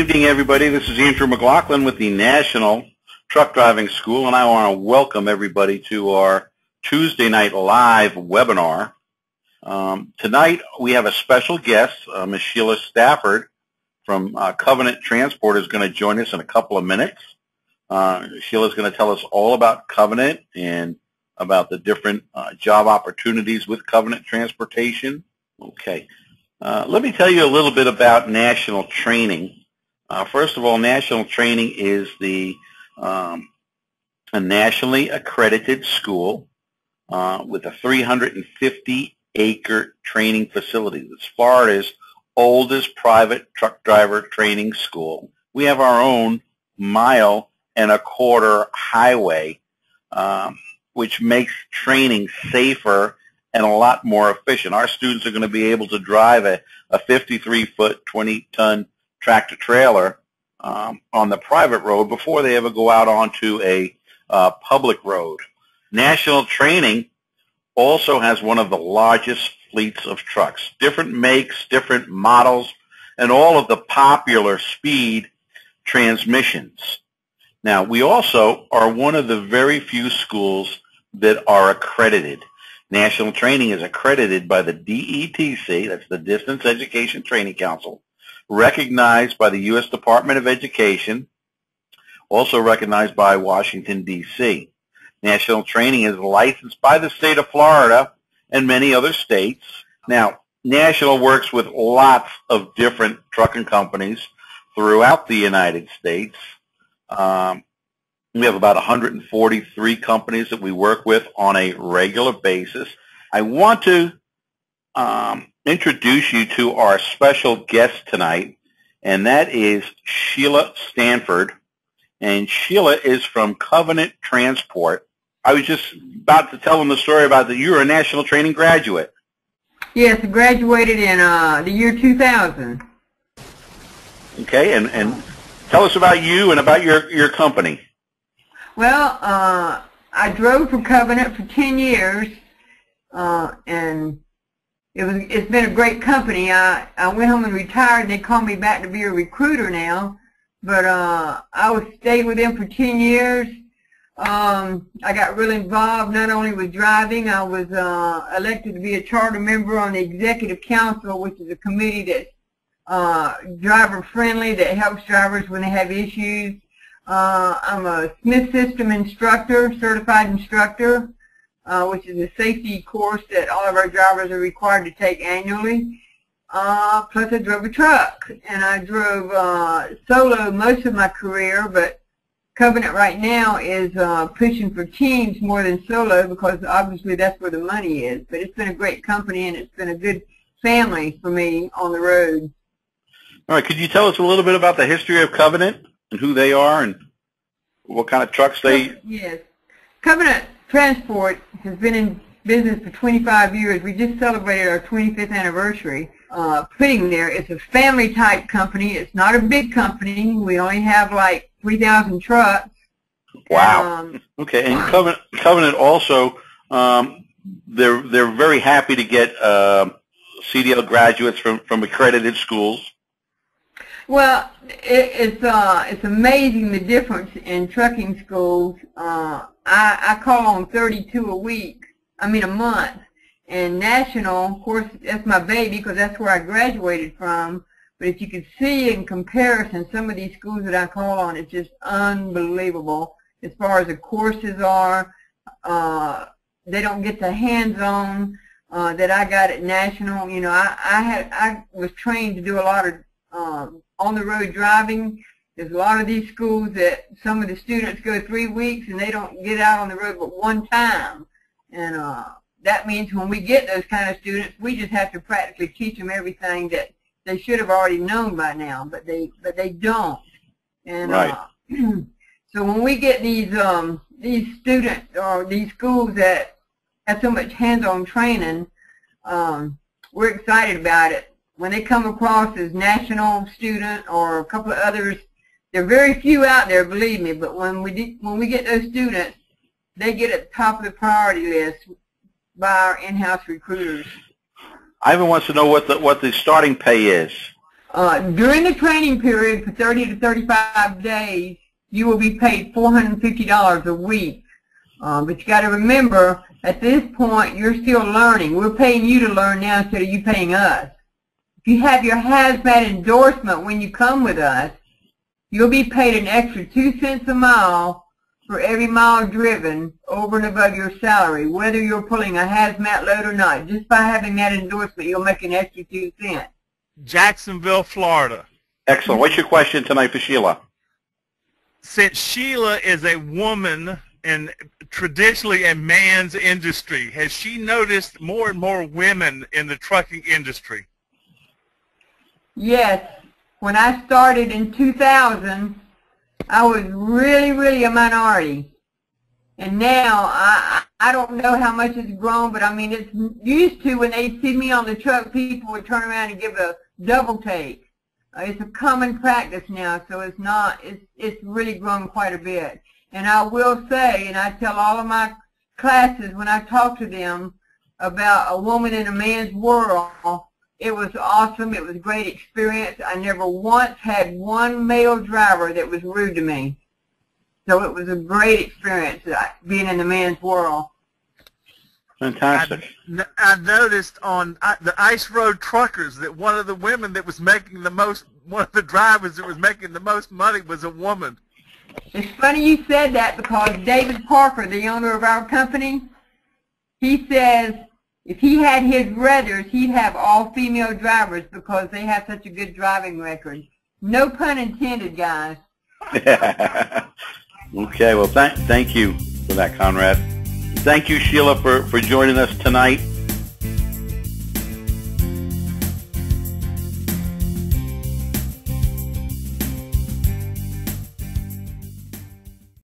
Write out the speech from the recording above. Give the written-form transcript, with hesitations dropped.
evening, everybody. This is Andrew McLoughlin with the National Truck Driving School, and I want to welcome everybody to our Tuesday night live webinar. Tonight, we have a special guest, Ms. Sheila Stanford from Covenant Transport is going to join us in a couple of minutes. Sheila is going to tell us all about Covenant and about the different job opportunities with Covenant Transportation. Okay. Let me tell you a little bit about National Training. First of all, National Training is a nationally accredited school with a 350-acre training facility. It's Florida's oldest private truck driver training school. We have our own 1.25 mile highway, which makes training safer and a lot more efficient. Our students are going to be able to drive a 53-foot, 20-ton tractor-trailer on the private road before they ever go out onto a public road. National Training also has one of the largest fleets of trucks, different makes, different models, and all of the popular speed transmissions. Now, we also are one of the very few schools that are accredited. National Training is accredited by the DETC, that's the Distance Education Training Council, recognized by the U.S. Department of Education, also recognized by Washington, D.C. National Training is licensed by the state of Florida and many other states. Now, National works with lots of different trucking companies throughout the United States. We have about 143 companies that we work with on a regular basis. I want to introduce you to our special guest tonight, and that is Sheila Stanford. And Sheila is from Covenant Transport. I was just about to tell them the story about that you're a National Training graduate. Yes, I graduated in the year 2000. Okay, and tell us about you and about your company. Well, I drove for Covenant for 10 years, and it's been a great company. I went home and retired, and they called me back to be a recruiter now. But I stayed with them for 10 years. I got really involved not only with driving. I was elected to be a charter member on the Executive Council, which is a committee that's driver-friendly, that helps drivers when they have issues. I'm a Smith System instructor, certified instructor, which is a safety course that all of our drivers are required to take annually. Plus I drove a truck, and I drove solo most of my career, but Covenant right now is pushing for teams more than solo because obviously that's where the money is. But it's been a great company, and it's been a good family for me on the road. All right, could you tell us a little bit about the history of Covenant and who they are and what kind of trucks they... Yes. Covenant Transport has been in business for 25 years. We just celebrated our 25th anniversary. Putting there, it's a family-type company. It's not a big company. We only have like 3,000 trucks. Wow. Okay, and Covenant also, they're very happy to get CDL graduates from accredited schools. Well, it's amazing the difference in trucking schools. I call on 32 a month. And National, of course, that's my baby because that's where I graduated from. But if you could see in comparison, some of these schools that I call on, it's just unbelievable as far as the courses are. They don't get the hands-on that I got at National. You know, I was trained to do a lot of on-the-road driving. There's a lot of these schools that some of the students go 3 weeks and they don't get out on the road but one time. And that means when we get those kind of students, we just have to practically teach them everything that they should have already known by now, but they don't. And right. So when we get these students or these schools that have so much hands-on training, we're excited about it. When they come across as National student or a couple of others, there are very few out there, believe me. But when we get those students, they get at the top of the priority list by our in-house recruiters. Ivan wants to know what the starting pay is. During the training period for 30 to 35 days, you will be paid $450 a week. But you got to remember, at this point, you're still learning. We're paying you to learn now instead of you paying us. If you have your hazmat endorsement when you come with us, you'll be paid an extra 2 cents a mile for every mile driven over and above your salary, whether you're pulling a hazmat load or not. Just by having that endorsement, you'll make an extra 2 cents. Jacksonville, Florida. Excellent. What's your question tonight for Sheila? Since Sheila is a woman and traditionally a man's industry, has she noticed more and more women in the trucking industry? Yes. When I started in 2000, I was really a minority. And now, I don't know how much it's grown, but I mean, it's used to when they see me on the truck, people would turn around and give a double take. It's a common practice now, so it's not, it's really grown quite a bit. And I will say, and I tell all of my classes when I talk to them about a woman in a man's world, it was awesome. It was a great experience. I never once had one male driver that was rude to me. So it was a great experience being in the man's world. Fantastic. I noticed on the Ice Road Truckers that one of the women that was making the most, one of the drivers that was making the most money was a woman. It's funny you said that because David Parker, the owner of our company, he says if he had his druthers, he'd have all female drivers because they have such a good driving record. No pun intended, guys. Okay, well, thank you for that, Conrad. Thank you, Sheila, for joining us tonight.